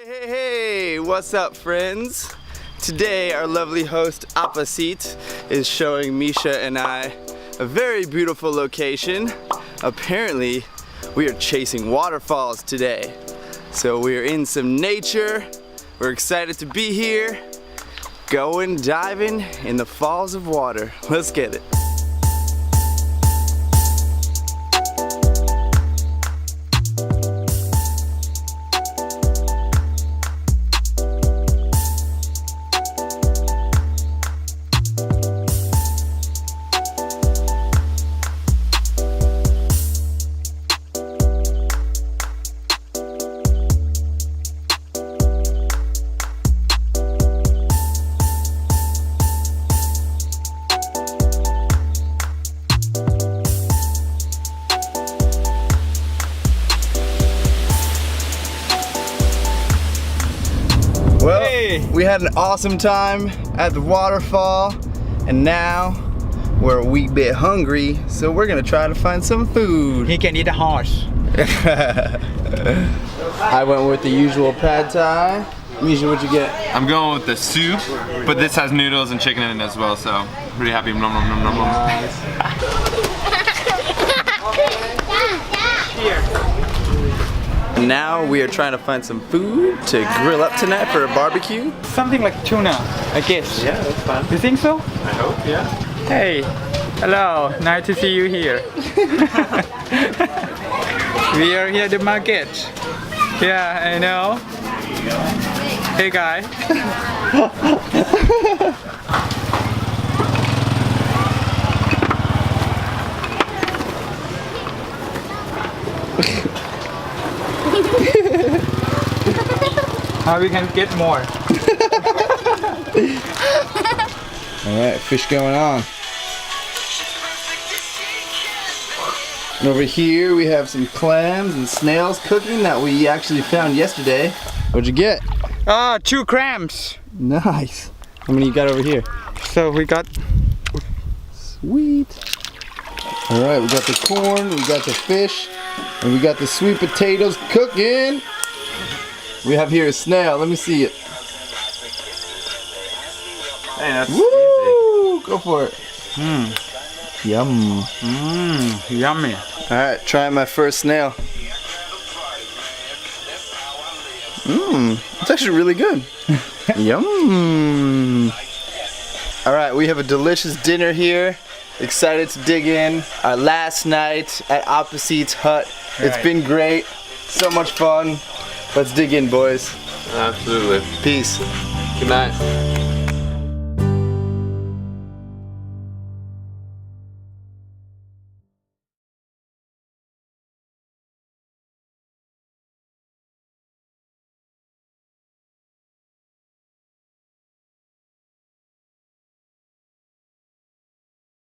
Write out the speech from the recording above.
Hey, what's up, friends? Today our lovely host Apisit is showing Misha and I a very beautiful location. Apparently we are chasing waterfalls today. So we are in some nature. We're excited to be here, going diving in the falls of water. Let's get it. Well, we had an awesome time at the waterfall, and now we're a wee bit hungry, so we're gonna try to find some food. He can eat a horse. I went with the usual pad thai. Misha, what'd you get? I'm going with the soup, but this has noodles and chicken in it as well, so pretty happy. Nom, nom, nom, nom, nom. Now we are trying to find some food to grill up tonight for a barbecue. Something like tuna, I guess. Yeah, that's fine. You think so? I hope, yeah. Hey, hello, nice to see you here. We are here at the market. Yeah, I know. Hey guy. How we can get more? Alright, fish going on. And over here we have some clams and snails cooking that we actually found yesterday. What'd you get? 2 grams. Nice. How many you got over here? So we got. Sweet. Alright, we got the corn, we got the fish, and we got the sweet potatoes cooking. We have here a snail. Let me see it. Hey, that's Woo! easy. Go for it. Yum. Yummy. Alright, trying my first snail. It's actually really good. Yum. Alright, we have a delicious dinner here. Excited to dig in. Our last night at Apisit's hut. It's been great. So much fun. Let's dig in, boys. Absolutely. Peace. Good night.